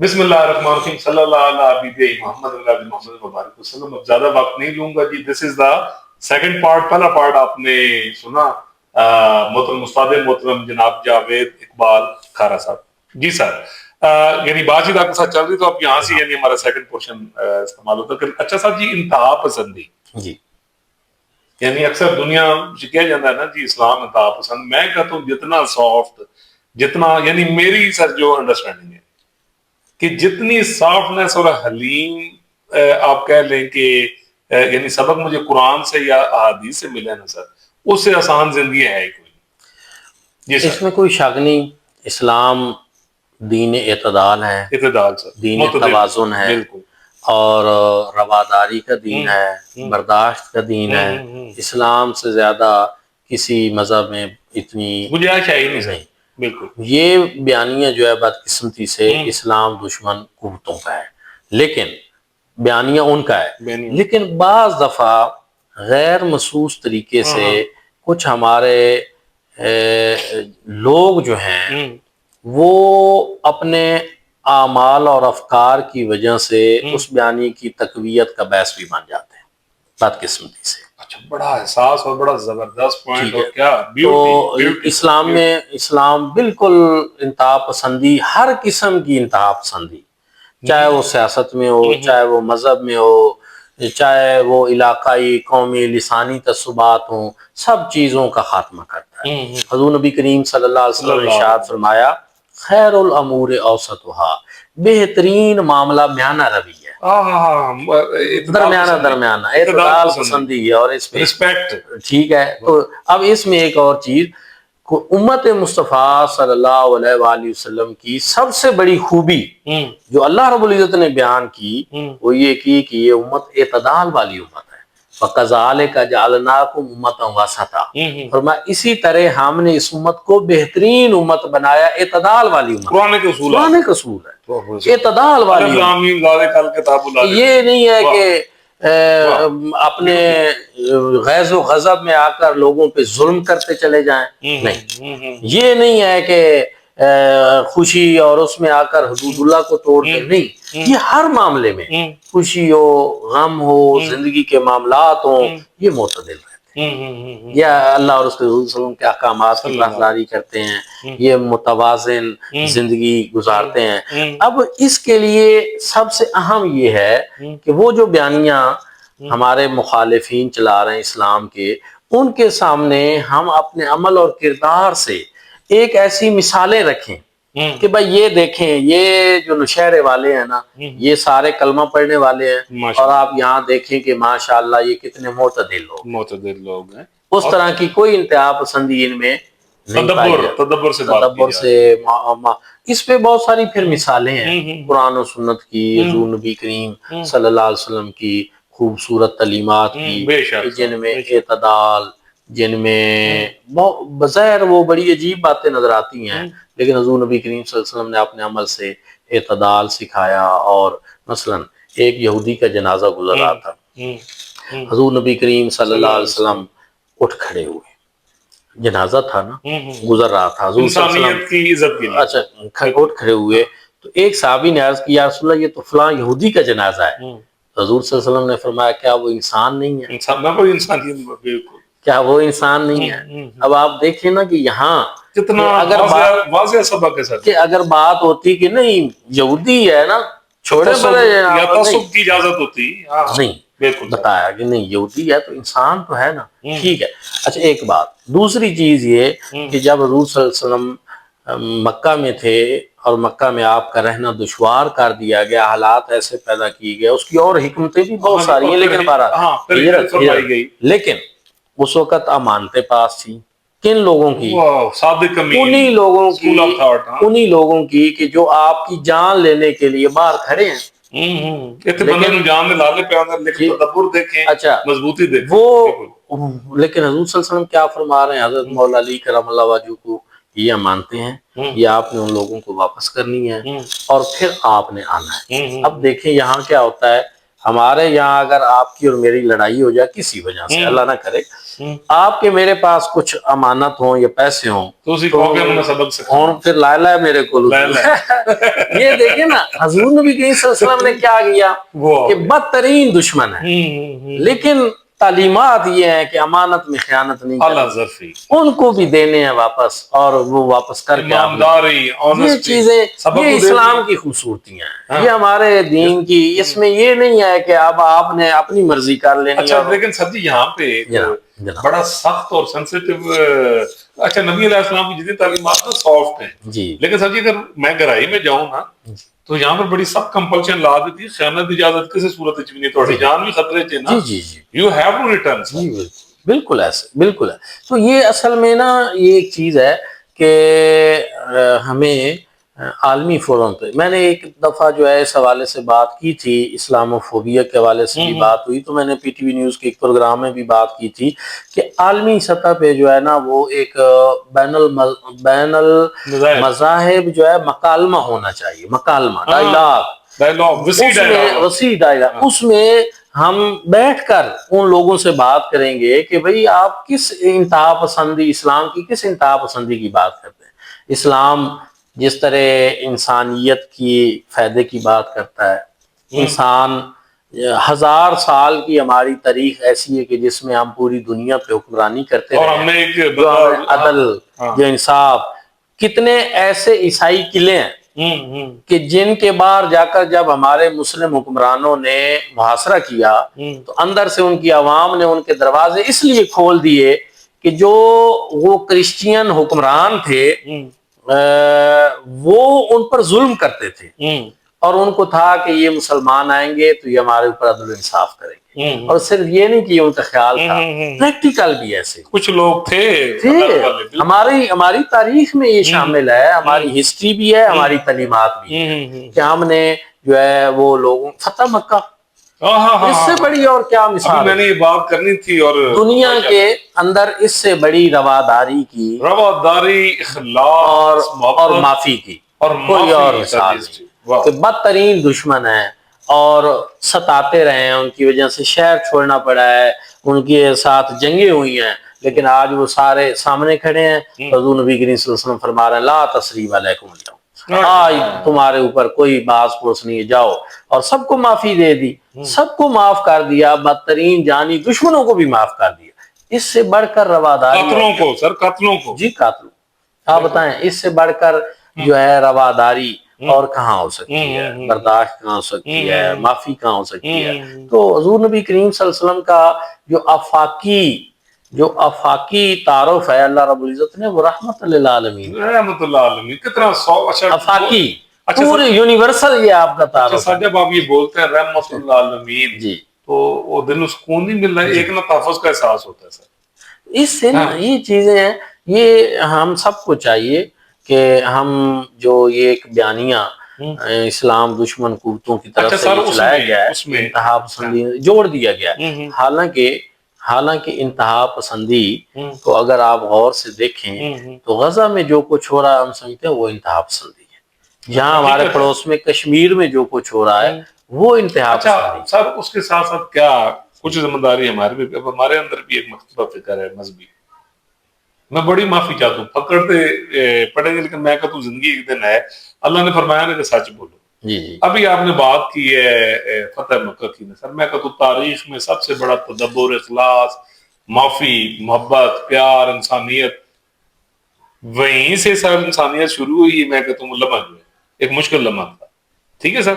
بسم اللہ الرحمن الرحیم صلی اللہ علیہ حبیب محمد اللہ محمد مبارک وسلم. اب زیادہ وقت نہیں لوں گا جی. دس از دا سیکنڈ پارٹ. پہلا پارٹ آپ نے سنا محترم استاد محترم جناب جاوید اقبال کھارا صاحب. جی سر, یعنی بات چیت آپ کے ساتھ چل رہی تو اب یہاں سے یعنی ہمارا سیکنڈ پورشن استعمال ہوتا ہے. اچھا صاحب جی, انتہا پسندی جی, یعنی اکثر دنیا کہا جاتا ہے نا جی اسلام انتہا پسند. میں کہتا ہوں جتنا سافٹ, جتنا یعنی میری سر جو انڈرسٹینڈنگ ہے کہ جتنی سافٹنس اور حلیم آپ کہہ لیں کہ یعنی سبق مجھے قرآن سے یا احادیث سے ملے نا سر, اس سے آسان زندگی ہے ہی کوئی. جی سر, اس میں کوئی شک نہیں. اسلام دین اعتدال ہے, اعتدال سر, دین توازن ہے, بالکل, اور رواداری کا دین ہے, برداشت کا دین ہے. اسلام سے زیادہ کسی مذہب میں اتنی گنجائش ہے ہی نہیں سر. بالکل, یہ بیانیہ جو ہے بدقسمتی سے اسلام دشمن قوتوں کا ہے, لیکن بیانیہ ان کا ہے. لیکن بعض دفعہ غیر محسوس طریقے سے کچھ ہمارے لوگ جو ہیں وہ اپنے اعمال اور افکار کی وجہ سے اس بیانیے کی تقویت کا باعث بھی بن جاتے ہیں بدقسمتی سے. اچھا, بڑا احساس اور بڑا زبردست پوائنٹ. اور کیا تو اسلام میں اسلام بالکل انتہا پسندی, ہر قسم کی انتہا پسندی, چاہے وہ سیاست میں ہو, چاہے وہ مذہب میں ہو, چاہے وہ علاقائی قومی لسانی تعصبات ہوں, سب چیزوں کا خاتمہ کرتا ہے. حضور نبی کریم صلی اللہ علیہ وسلم نے ارشاد فرمایا خیر الامور اوسطھا, بہترین معاملہ میانہ روی ہے, درمیانہ اعتدال پسندی ہے. اور اس میں رسپیکٹ, ٹھیک ہے. تو اب اس میں ایک اور چیز, امت مصطفیٰ صلی اللہ علیہ وآلہ وسلم کی سب سے بڑی خوبی جو اللہ رب العزت نے بیان کی وہ یہ کی کہ یہ امت اعتدال والی امت ہے. وَكَذَلِكَ جَعَلْنَاكُمْ أُمَّةً وَسَطًا, فرمایا اسی طرح ہم نے اس امت کو بہترین امت بنایا, اعتدال والی امت. قرآن کے اصول ہے, اعتدال والی امت. یہ نہیں ہے کہ اپنے غیظ و غضب میں آ کر لوگوں پہ ظلم کرتے چلے جائیں, نہیں. یہ نہیں ہے کہ خوشی اور اس میں آ کر حدود اللہ کو توڑ دیں, نہیں. یہ ہر معاملے میں خوشی ہو, غم ہو, زندگی کے معاملات ہوں, یہ معتدل رہتے ہیں, یا اللہ اور اس کے رسول صلی اللہ علیہ وسلم کے احکامات کی پاسداری کرتے ہیں, یہ متوازن زندگی گزارتے ہیں. اب اس کے لیے سب سے اہم یہ ہے کہ وہ جو بیانیہ ہمارے مخالفین چلا رہے ہیں اسلام کے, ان کے سامنے ہم اپنے عمل اور کردار سے ایک ایسی مثالیں رکھیں کہ بھائی یہ دیکھیں, یہ جو نشہرے والے ہیں نا یہ سارے کلمہ پڑھنے والے ہیں, اور آپ یہاں دیکھیں کہ ماشاءاللہ یہ کتنے معتدل لوگ ہیں. اس طرح کی کوئی انتہا پسندی ان میں تدبر سے اس پہ بہت ساری پھر مثالیں ہیں قرآن و سنت کی, حضور نبی کریم صلی اللہ علیہ وسلم کی خوبصورت تعلیمات کی, جن میں اعتدال, جن میں بظاہر وہ بڑی عجیب باتیں نظر آتی ہیں, لیکن حضور نبی کریم صلی اللہ علیہ وسلم نے اپنے عمل سے اعتدال سکھایا. اور مثلا ایک یہودی کا جنازہ گزر رہا تھا, حضور نبی کریم صلی اللہ علیہ وسلم اٹھ کھڑے ہوئے, جنازہ تھا نا گزر رہا تھا, حضور صلی اللہ علیہ وسلم اچھا اٹھ کھڑے ہوئے تو ایک صحابی نے عرض کیا یا رسول اللہ یہ تو فلاں یہودی کا جنازہ ہے. حضور صلی اللہ علیہ وسلم نے فرمایا کیا وہ انسان نہیں ہے؟ کیا وہ انسان نہیں ہے؟ اب آپ دیکھیں نا کہ یہاں کتنا واضح سبق ہے سر, کہ اگر بات ہوتی کہ نہیں یہودی ہے نا چھوڑے یا تعصب کی اجازت ہوتی, نہیں بتایا کہ نہیں یہودی ہے تو انسان تو ہے نا, ٹھیک ہے. اچھا ایک بات, دوسری چیز یہ کہ جب حضور صلی اللہ علیہ وسلم مکہ میں تھے اور مکہ میں آپ کا رہنا دشوار کر دیا گیا, حالات ایسے پیدا کیے گئے, اس کی اور حکمتیں بھی بہت ساری ہیں, لیکن لیکن اس وقت امانتیں پاس تھیں کن لوگوں کی؟ انہی لوگوں کی کہ جو آپ کی جان لینے کے لیے باہر کھڑے ہیں. اچھا وہ لیکن حضور صلی اللہ علیہ وسلم کیا فرما رہے ہیں, حضرت مولا علی کرم اللہ وجہہ کو یہ مانتے ہیں, یہ آپ نے ان لوگوں کو واپس کرنی ہے اور پھر آپ نے آنا ہے. اب دیکھیں یہاں کیا ہوتا ہے, ہمارے یہاں اگر آپ کی اور میری لڑائی ہو جائے کسی وجہ سے، اللہ نہ کرے، آپ کے میرے پاس کچھ امانت ہوں یا پیسے ہوں تو پھر لا لا میرے کو یہ دیکھیں نا حضور نبی کریم صلی اللہ علیہ وسلم نے کیا کیا کہ بدترین دشمن ہے لیکن تعلیمات یہ ہیں کہ امانت میں خیانت نہیں کرنی، ان کو بھی دینے ہیں واپس اور وہ واپس کر کے یہ چیزیں، یہ اسلام کی خوبصورتیاں ہیں، یہ ہمارے دین کی، اس میں یہ نہیں ہے کہ اب آپ نے اپنی مرضی کر لینی۔ اچھا لیکن سر جی یہاں پہ بڑا سخت اور سینسیٹیو، اچھا نبی علیہ السلام کی جتنی تعلیمات نا سافٹ ہیں جی، لیکن سر جی اگر میں گہرائی میں جاؤں نا تو یہاں پر بڑی سخت کمپلشن لا دیتی ہے، خیانت اجازت کسی صورت وچ بھی نہیں، تھوڑی جان بھی خطرے چ نا، جی جی یو ہیو ٹو ریٹرن۔ جی بالکل ایسے، بالکل ہے۔ تو یہ اصل میں نا یہ ایک چیز ہے کہ ہمیں عالمی فورم پہ، میں نے ایک دفعہ جو ہے اس حوالے سے بات کی تھی، اسلام و فوبیا کے حوالے سے بھی بات ہوئی، تو میں نے پی ٹی وی نیوز کے ایک پروگرام میں بھی بات کی تھی کہ عالمی سطح پہ جو ہے نا وہ ایک بین المذاہب جو ہے مکالمہ ہونا چاہیے، مکالمہ، ڈائلاگ، وسیع ڈائلاگ، اس میں ہم بیٹھ کر ان لوگوں سے بات کریں گے کہ بھئی آپ کس انتہا پسندی، اسلام کی کس انتہا پسندی کی بات کرتے ہیں۔ اسلام جس طرح انسانیت کی فائدے کی بات کرتا ہے، انسان 1000 سال کی ہماری تاریخ ایسی ہے کہ جس میں ہم پوری دنیا پہ حکمرانی کرتے ہیں، جو عدل، جو انصاف، کتنے ایسے عیسائی قلعے ہیں کہ جن کے باہر جا کر جب ہمارے مسلم حکمرانوں نے محاصرہ کیا تو اندر سے ان کی عوام نے ان کے دروازے اس لیے کھول دیے کہ جو وہ کرسچین حکمران تھے وہ ان پر ظلم کرتے تھے، اور ان کو تھا کہ یہ مسلمان آئیں گے تو یہ ہمارے اوپر عدل و انصاف کریں گے، اور صرف یہ نہیں کہ ان کا خیال تھا، پریکٹیکل بھی ایسے کچھ لوگ تھے۔ ہماری تاریخ میں یہ شامل ہے، ہماری ہسٹری بھی ہے، ہماری تعلیمات بھی ہے کہ ہم نے جو ہے وہ لوگوں، فتح مکہ، اس سے بڑی اور کیا مثال، میں نے یہ بات کرنی تھی، اور دنیا کے اندر اس سے بڑی رواداری کی، اخلاص اور معافی کی کوئی اور مثال نہیں، کہ بدترین دشمن ہے اور ستاتے رہے ہیں، ان کی وجہ سے شہر چھوڑنا پڑا ہے، ان کے ساتھ جنگیں ہوئی ہیں، لیکن آج وہ سارے سامنے کھڑے ہیں۔ حضور نبی کریم صلی اللہ علیہ وسلم فرما رہے ہیں لا تثریب علیکم اليوم، آج تمہارے اوپر کوئی باز پرس نہیں ہے، جاؤ، اور سب کو معافی دے دی، سب کو معاف کر دیا، بدترین جانی دشمنوں کو بھی معاف کر دیا۔ اس سے بڑھ کر رواداری، قاتلوں کو سر، قاتلوں کو، جی قاتلوں، آپ بتائیں اس سے بڑھ کر جو ہے رواداری اور کہاں ہو سکتی ہے، برداشت کہاں ہو سکتی ہے، معافی کہاں ہو سکتی ہے۔ تو حضور نبی کریم صلی اللہ علیہ وسلم کا جو افاقی تعارف ہے اللہ رب العزت نے، وہ رحمت للعالمین، رحمت اللہ عالمین، کتنا افاقی، پورے یونیورسل یہ آپ کا تعارف ہے۔ جب آپ یہ بولتے ہیں رحمت اللہ عالمین، جی، تو وہ دل سکون نہیں مل رہا ہے، ایک نا تحفظ کا احساس ہوتا ہے سر، اس سے نا یہ چیزیں ہیں، یہ ہم سب کو چاہیے کہ ہم جو یہ ایک بیانیہ اسلام دشمن قوتوں کی طرف سے چلایا گیا ہے، انتہا پسندی جوڑ دیا گیا ہے، حالانکہ انتہا پسندی کو اگر آپ غور سے دیکھیں تو غزہ میں جو کچھ ہو رہا ہے ہم سمجھتے ہیں وہ انتہا پسندی ہے، جہاں ہمارے پڑوس میں کشمیر میں جو کچھ ہو رہا ہے وہ انتہا پسندی ہے۔ سر اس کے ساتھ ساتھ کیا کچھ ذمہ داری ہمارے اندر بھی ایک مکتبہ فکر ہے مذہبی، میں بڑی معافی چاہتا ہوں، پکڑتے پڑیں گے، لیکن میں کہتا ہوں زندگی ایک دن ہے، اللہ نے فرمایا نا کہ سچ بولو۔ ابھی آپ نے بات کی ہے فتح مکہ کی، سر میں کہتا ہوں تاریخ میں سب سے بڑا تدبر، اخلاص، معافی، محبت، پیار، انسانیت، وہیں سے سر انسانیت شروع ہوئی، میں کہتا ہوں لمحہ جو ہے ایک مشکل لمحہ تھا، ٹھیک ہے سر،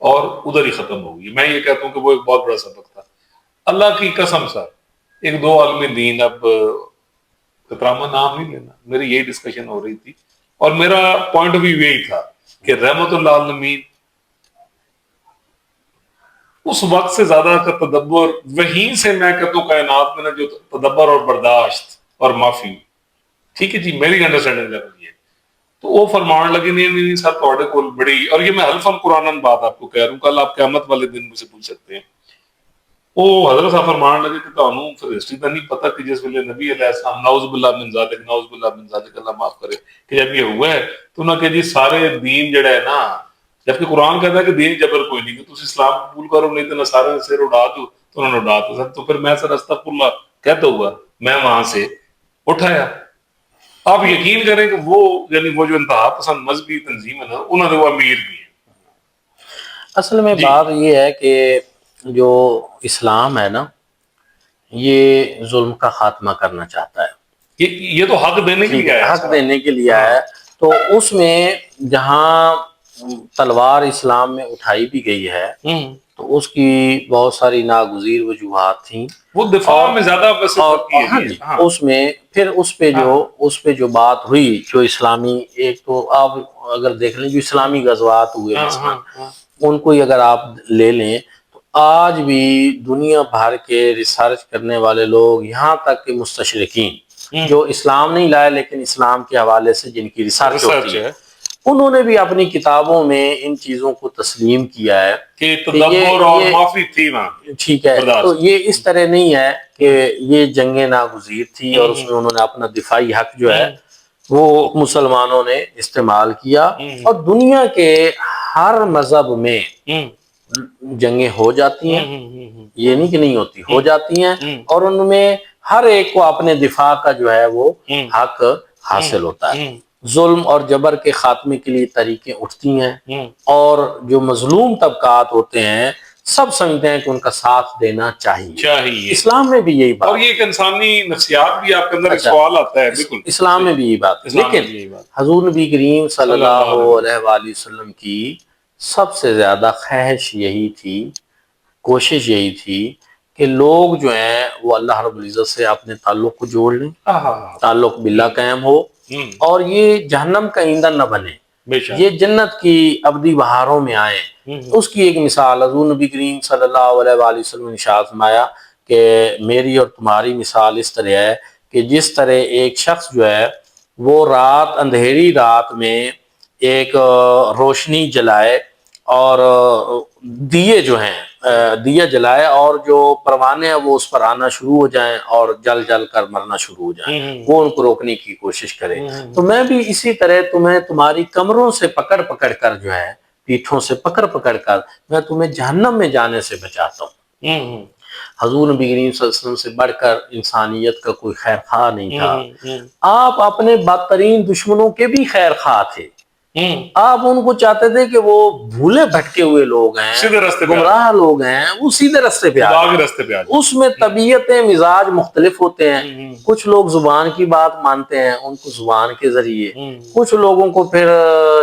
اور ادھر ہی ختم ہوگی۔ میں یہ کہتا ہوں کہ وہ ایک بہت بڑا سبق تھا، اللہ کی قسم سر، ایک دو عالم دین، اب کتراما نام نہیں لینا، میری یہی ڈسکشن ہو رہی تھی، اور میرا پوائنٹ آف ویو یہی تھا کہ رحمت اللہ عالمین اس وقت سے زیادہ کا تدبر، وہیں سے میں کہتا ہوں کائنات میں نا جو تدبر اور برداشت اور معافی، ٹھیک ہے جی، میری انڈرسٹینڈنگ لیول یہ ہے، تو وہ فرمان لگے نہیں سر تھوڑے کو بڑی، اور یہ میں حلفاً قرآن بات آپ کو کہہ رہا ہوں، کل آپ قیامت والے دن مجھ سے پوچھ سکتے ہیں، وہ حضرت صاحب فرمان لگے کہ تانوں پھر ہسٹری تو نہیں پتہ کہ جس ویلے نبی علیہ السلام، نعوذ باللہ من ذالک، نعوذ باللہ من ذالک، اللہ معاف کرے، کہ جب یہ ہوا ہے تو انہوں نے کہ جی سارے دین جڑا ہے نا جبکہ قرآن کہتا ہے کہ دین جبر کوئی نہیں، کہ تم اسلام قبول کرو نہیں تو نصارے نے سر اڑا دو، تو انہوں نے اڑا دو سر، تو پھر میں سر استغفر اللہ کہتا ہوا میں وہاں سے اٹھایا۔ آپ یقین کریں کہ وہ یعنی وہ جو انتہا پسند مذہبی تنظیم ہے نا، انہوں نے وہ امیر بھی ہیں۔ اصل میں بات یہ ہے کہ جو اسلام ہے نا یہ ظلم کا خاتمہ کرنا چاہتا ہے، یہ تو حق دینے کے لیے آیا، حق دینے کے لیے آیا ہے۔ تو اس میں جہاں تلوار اسلام میں اٹھائی بھی گئی ہے تو اس کی بہت ساری ناگزیر وجوہات تھیں، وہ دفاع میں زیادہ اس میں پھر اس پہ جو بات ہوئی جو اسلامی، ایک تو آپ اگر دیکھ لیں جو اسلامی غزوات ہوئے مثلا ان کو اگر آپ لے لیں تو آج بھی دنیا بھر کے ریسرچ کرنے والے لوگ، یہاں تک کہ مستشرقین جو اسلام نہیں لائے لیکن اسلام کے حوالے سے جن کی ریسرچ ہوتی ہے، انہوں نے بھی اپنی کتابوں میں ان چیزوں کو تسلیم کیا ہے کہ تدبر اور معافی تھی وہاں، ٹھیک ہے۔ تو یہ اس طرح نہیں ہے کہ یہ جنگیں ناگزیر تھی اور اس میں انہوں نے اپنا دفاعی حق جو ہے وہ مسلمانوں نے استعمال کیا، اور دنیا کے ہر مذہب میں جنگیں ہو جاتی ہیں، یہ نہیں کہ نہیں ہوتی، ہو جاتی ہیں، اور ان میں ہر ایک کو اپنے دفاع کا جو ہے وہ حق حاصل ہوتا ہے۔ ظلم اور جبر کے خاتمے کے لیے طریقیں اٹھتی ہیں، اور جو مظلوم طبقات ہوتے ہیں سب سمجھتے ہیں کہ ان کا ساتھ دینا چاہیے۔ اسلام میں بھی یہی بات، اور یہ ایک انسانی نفسیات بھی آپ کے اندر ایک سوال آتا ہے، بالکل اسلام میں بھی یہی بات ہے۔ لیکن حضور نبی کریم صلی اللہ علیہ وآلہ وسلم کی سب سے زیادہ خواہش یہی تھی، کوشش یہی تھی کہ لوگ جو ہیں وہ اللہ رب العزت سے اپنے تعلق کو جوڑ لیں، تعلق باللہ قائم ہو، اور یہ جہنم کا ایندھن نہ بنے، یہ جنت کی ابدی بہاروں میں آئیں۔ اس کی ایک مثال حضور نبی کریم صلی اللہ علیہ وآلہ وسلم نے ارشاد فرمایا کہ میری اور تمہاری مثال اس طرح ہے کہ جس طرح ایک شخص جو ہے وہ رات، اندھیری رات میں ایک روشنی جلائے اور دیے جو ہیں دیا جلائے، اور جو پروانے ہیں وہ اس پر آنا شروع ہو جائیں اور جل جل کر مرنا شروع ہو جائیں، وہ ان کو روکنے کی کوشش کرے، تو میں بھی اسی طرح تمہیں تمہاری کمروں سے پکڑ پکڑ کر جو ہے، پیٹھوں سے پکڑ پکڑ کر میں تمہیں جہنم میں جانے سے بچاتا ہوں۔ حضور نبی کریم صلی اللہ علیہ وسلم سے بڑھ کر انسانیت کا کوئی خیر خواہ نہیں تھا، آپ اپنے بدترین دشمنوں کے بھی خیر خواہ تھے، آپ ان کو چاہتے تھے کہ وہ بھولے بھٹکے ہوئے لوگ ہیں، گمراہ لوگ ہیں، وہ سیدھے راستے پہ آئیں۔ اس میں طبیعتیں، مزاج مختلف ہوتے ہیں، کچھ لوگ زبان کی بات مانتے ہیں ان کو زبان کے ذریعے، کچھ لوگوں کو پھر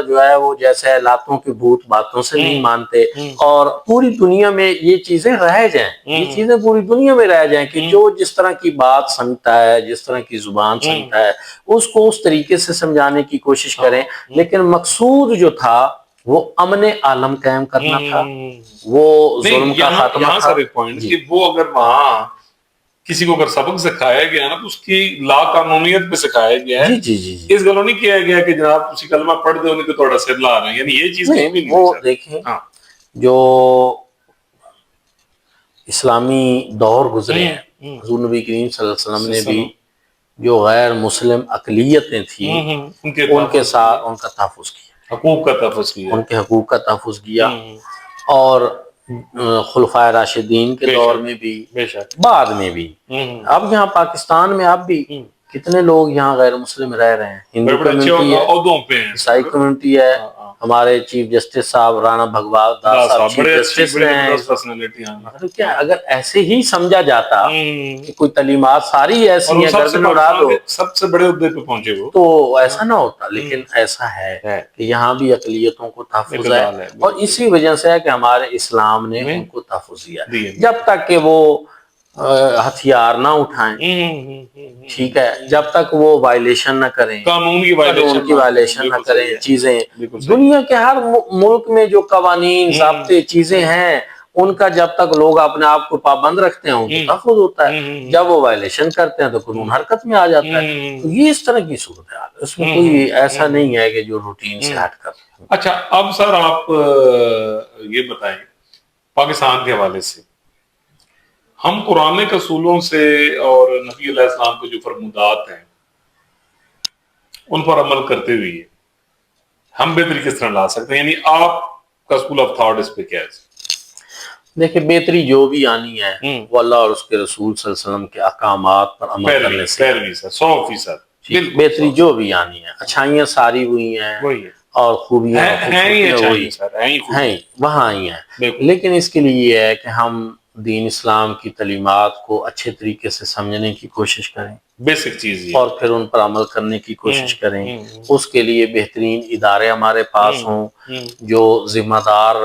جو ہے وہ جیسے لاتوں کے بھوت باتوں سے نہیں مانتے، اور پوری دنیا میں یہ چیزیں رہ جائیں، یہ چیزیں پوری دنیا میں رہ جائیں کہ جو جس طرح کی بات سمجھتا ہے، جس طرح کی زبان سمجھتا ہے اس کو اس طریقے سے سمجھانے کی کوشش کریں، لیکن مقصود جو تھا وہ امن عالم قائم کرنا تھا، وہ ظلم کا خاتمہ تھا۔ سر ایک پوائنٹ کہ وہ اگر وہاں کسی کو اگر سبق سکھایا گیا نا تو اس کی لا قانونیت پہ سکھایا گیا ہے، اس گلوں نہیں کیا گیا کہ جناب تسی کلمہ پڑھ دے انہیں تو تھوڑا سر لا رہے ہیں، یعنی یہ چیز کہیں بھی نہیں۔ وہ دیکھیں جو اسلامی دور گزرے ہیں، حضور نبی کریم صلی اللہ علیہ وسلم نے بھی جو غیر مسلم اقلیتیں تھیں ان کے ساتھ ان کا تحفظ کیا، حقوق کا تحفظ کیا، ان کے حقوق کا تحفظ کیا، اور خلفائے راشدین کے دور میں بھی، بعد میں بھی، اب یہاں پاکستان میں اب بھی کتنے لوگ یہاں غیر مسلم رہ رہے ہیں، ہندو کمیونٹی ہے، عیسائی کمیونٹی ہے، ہمارے چیف جسٹس صاحب رانا بھگوال داس صاحب چیف جسٹس رہے ہیں۔ کیا اگر ایسے ہی سمجھا جاتا کہ کوئی تعلیمات ساری ایسی ہیں گردن اڑا دو، سب سے بڑے عہدے پہ پہنچے وہ، تو ایسا نہ ہوتا، لیکن ایسا ہے کہ یہاں بھی اقلیتوں کو تحفظ ہے، اور اسی وجہ سے ہے کہ ہمارے اسلام نے ان کو تحفظ دیا، جب تک کہ وہ ہتھیار نہ اٹھائیں، ٹھیک ہے، جب تک وہ وائلیشن نہ کریں، قانون کی وائلیشن نہ کریں، چیزیں دنیا کے ہر ملک میں جو قوانین، ضابطے، چیزیں ہیں ان کا جب تک لوگ اپنے آپ کو پابند رکھتے ہیں ان کو تحفظ ہوتا ہے، جب وہ وائلیشن کرتے ہیں تو قانون حرکت میں آ جاتا ہے۔ تو یہ اس طرح کی صورتحال ہے، اس میں کوئی ایسا نہیں ہے کہ جو روٹین سے ہٹ کر۔ اچھا اب سر آپ یہ بتائیں پاکستان کے حوالے سے ہم قرآن کے اصولوں سے اور نبی علیہ السلام کے جو فرمودات ہیں ان پر عمل کرتے ہوئے ہم بہتری کس طرح لا سکتے ہیں؟ یعنی آپ کا اسکول آف تھاٹ اس پہ کیا ہے؟ دیکھیں بہتری جو بھی آنی ہے وہ اللہ اور اس کے رسول صلی اللہ علیہ وسلم کے احکامات پر عمل کرنے سے، پیروی سے 100%، بہتری جو بھی آنی ہے، اچھائیاں ساری ہوئی ہیں اور خوبیاں ہیں وہاں آئی ہیں، لیکن اس کے لیے یہ ہے کہ ہم دین اسلام کی تعلیمات کو اچھے طریقے سے سمجھنے کی کوشش کریں، بیسک چیز اور پھر ان پر عمل کرنے کی کوشش کریں۔ اس کے لیے بہترین ادارے ہمارے پاس ہوں جو ذمہ دار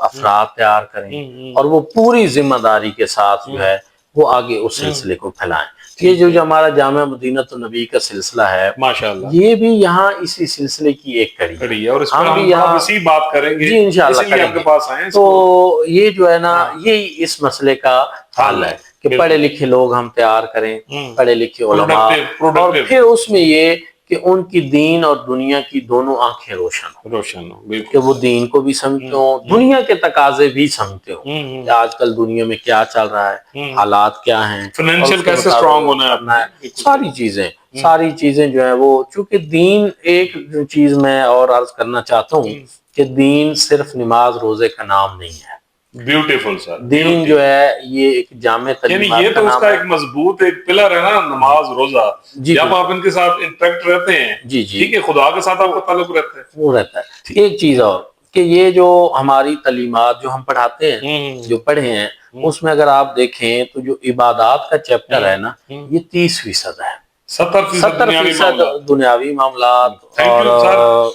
افراد تیار کریں، اور وہ پوری ذمہ داری کے ساتھ جو ہے وہ آگے اس سلسلے کو پھیلائیں۔ یہ جو ہمارا جامعہ مدینۃ النبی کا سلسلہ ہے، ماشاءاللہ، یہ بھی یہاں اسی سلسلے کی ایک کڑی ہے، اور اس پر ہم یہاں اسی بات کریں گے، جی انشاءاللہ اسی لیے آپ کے پاس آئے ہیں۔ تو یہ جو ہے نا یہی اس مسئلے کا حل ہے کہ پڑھے لکھے لوگ ہم تیار کریں، پڑھے لکھے علماء، اور پھر اس میں یہ کہ ان کی دین اور دنیا کی دونوں آنکھیں روشن ہوں، کہ وہ دین کو بھی سمجھتے ہوں، دنیا کے تقاضے بھی سمجھتے ہوں کہ آج کل دنیا میں کیا چل رہا ہے، حالات کیا ہیں، فائنینشیل کیسے اسٹرانگ ہونا ہے، ساری چیزیں جو ہیں وہ، چونکہ دین ایک چیز میں اور عرض کرنا چاہتا ہوں کہ دین صرف نماز روزے کا نام نہیں ہے، بیوٹیفل سر، دین جو ہے یہ ایک جامع تعلیمات یہ تو اس کا ایک مضبوط ایک پلر ہے نا، نماز روزہ۔ جب آپ ان کے ساتھ انٹریکٹ رہتے ہیں، ٹھیک ہے، خدا کے ساتھ آپ کا تعلق رہتا ہے، وہ رہتا ہے۔ ایک چیز اور کہ یہ جو ہماری تعلیمات جو ہم پڑھاتے ہیں، جو پڑھے ہیں، اس میں اگر آپ دیکھیں تو جو عبادات کا چیپٹر ہے نا، یہ 30% ہے، 70% دنیاوی معاملات۔ اور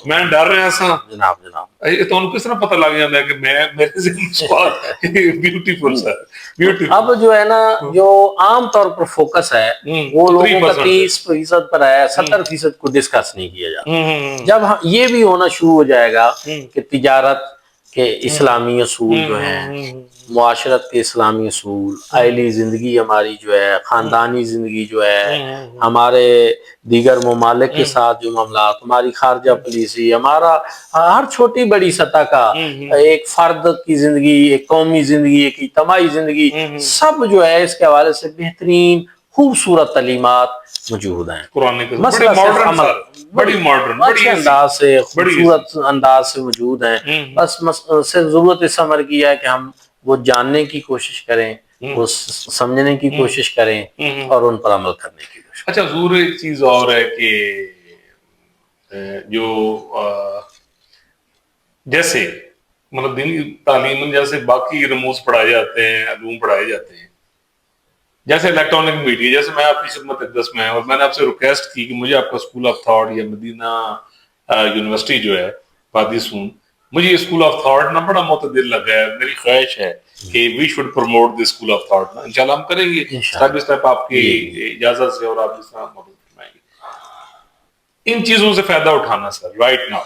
میں ڈر رہا سا جناب تو ان کو اس طرح پتہ لگ جاتا ہے کہ میرے ذہن سوال بیوٹیفل سر۔ اب جو ہے نا جو عام طور پر فوکس ہے وہ لوگوں کا 30% پر ہے، 70% کو ڈسکس نہیں کیا جاتا۔ جب یہ بھی ہونا شروع ہو جائے گا کہ تجارت کے اسلامی اصول جو ہیں، معاشرت کے اسلامی اصول، عائلی زندگی ہماری جو ہے، خاندانی زندگی جو ہے، ہمارے دیگر ممالک کے ساتھ جو معاملات، ہماری خارجہ پالیسی، ہمارا ہر چھوٹی بڑی سطح کا ایک فرد کی زندگی، ایک قومی زندگی، ایک اجتماعی زندگی، سب جو ہے اس کے حوالے سے بہترین خوبصورت تعلیمات موجود ہیں۔ بڑی ماڈرن اچھے انداز سے، خوبصورت انداز سے موجود ہیں۔ بس صرف ضرورت اس عمر کی ہے کہ ہم وہ جاننے کی کوشش کریں، وہ سمجھنے کی کوشش کریں، اور ان پر عمل کرنے کی کوشش کریں۔ اچھا حضور، ایک چیز اور ہے کہ جو جیسے مطلب دینی تعلیم میں جیسے باقی رموز پڑھائے جاتے ہیں، علوم پڑھائے جاتے ہیں، جیسے الیکٹرانک میڈیا، جیسے میں آپ کی خدمت اقدس میں، اور میں نے آپ سے ریکویسٹ کی کہ مجھے آپ کا اسکول آف تھاٹ یا مدینہ یونیورسٹی جو ہے وادی سون، مجھے یہ اسکول آف تھاٹ نا بڑا معتدل لگا ہے، میری خواہش ہے کہ we should promote the school of thought نا، انشاءاللہ ہم کریں گے اسٹیپ بائی اسٹیپ آپ کی اجازت سے، اور آپ اس طرح مدد فرمائیں گے۔ ان چیزوں سے فائدہ اٹھانا سر رائٹ ناؤ،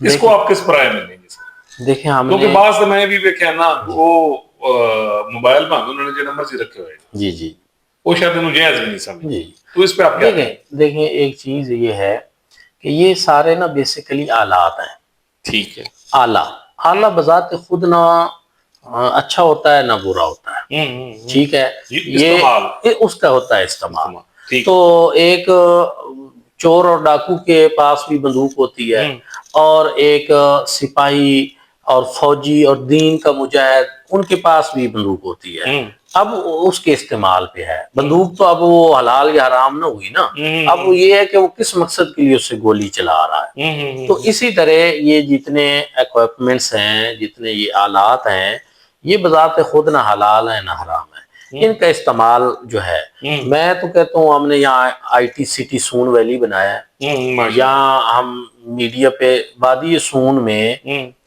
اس کو آپ کس پرائے ملیں گے سر؟ دیکھیں ہم کیونکہ بعض میں بھی دیکھا نا، وہ موبائل میں انہوں نے جو نمبر سے رکھے ہوئے جی وہ شاید انہوں جائز بھی نہیں سمجھے، تو اس پہ آپ کیا دیکھیں ایک چیز یہ ہے کہ یہ سارے نا بیسیکلی آلات ہیں، ٹھیک ہے، آلہ بذات خود نہ اچھا ہوتا ہے نہ برا ہوتا ہے، ٹھیک ہے، یہ اس کا ہوتا ہے استعمال۔ تو ایک چور اور ڈاکو کے پاس بھی بندوق ہوتی ہے، اور ایک سپاہی اور فوجی اور دین کا مجاہد، ان کے پاس بھی بندوق ہوتی ہے۔ اب اس کے استعمال پہ ہے بندوق، تو اب وہ حلال یا حرام نہ ہوئی نا، اب وہ یہ ہے کہ وہ کس مقصد کے لیے اس سے گولی چلا رہا ہے۔ تو اسی طرح یہ جتنے ایکوپمنٹس ہیں، جتنے یہ آلات ہیں، یہ بذات خود نہ حلال ہیں نہ حرام ہیں، ان کا استعمال جو ہے، میں تو کہتا ہوں ہم نے یہاں I T city Soan valley بنایا ہے، یہاں ہم میڈیا پہ وادی سون میں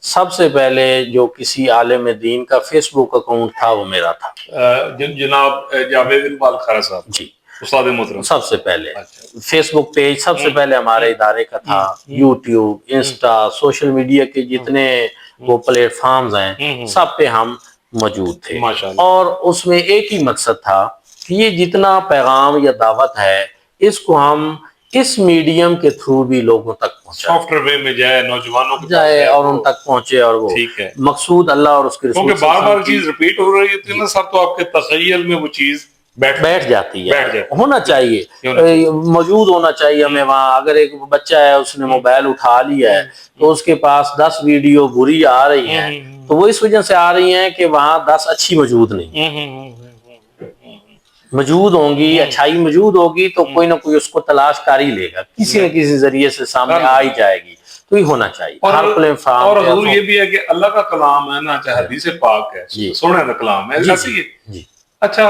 سب سے پہلے جو کسی عالم دین کا فیس بک اکاؤنٹ تھا وہ میرا تھا، جناب جاوید اقبال خارا صاحب، جی استاد محترم، سب سے پہلے فیس بک پیج سب سے پہلے ہمارے ادارے کا تھا، یوٹیوب، انسٹا، سوشل میڈیا کے جتنے وہ پلیٹ فارمز ہیں سب پہ ہم موجود تھے، اور اس میں ایک ہی مقصد تھا کہ یہ جتنا پیغام یا دعوت ہے اس کو ہم اس میڈیم کے تھرو بھی لوگوں تک پہنچائیں، سافٹ ویئر میں جائے، نوجوانوں کو جائے اور ان تک پہنچے، اور وہ مقصود اللہ اور اس کے رسول، کیونکہ بار بار چیز ریپیٹ ہو رہی ہے نا سب، تو آپ کے تخیل میں وہ چیز بیٹھ جاتی ہے. بیٹھ جاتی. ہونا چاہیے، موجود ہونا چاہیے ہمیں وہاں. اگر ایک بچہ ہے اس نے موبائل اٹھا لیا ہے تو اس کے پاس 10 ویڈیو بری آ رہی ہیں تو وہ اس وجہ سے آ رہی ہیں کہ وہاں 10 اچھی موجود نہیں موجود ہوں گی. اچھائی موجود ہوگی تو کوئی نہ کوئی اس کو تلاش کر ہی لے گا، کسی نہ کسی ذریعے سے سامنے آ ہی جائے گی. تو یہ ہونا چاہیے ہر پلیٹ فارم. اور حضور یہ بھی ہے کہ اللہ کا کلام ہے نا، چاہے حدیث پاک ہے، سونے کا کلام ہے، ایسا ہی ہے. اچھا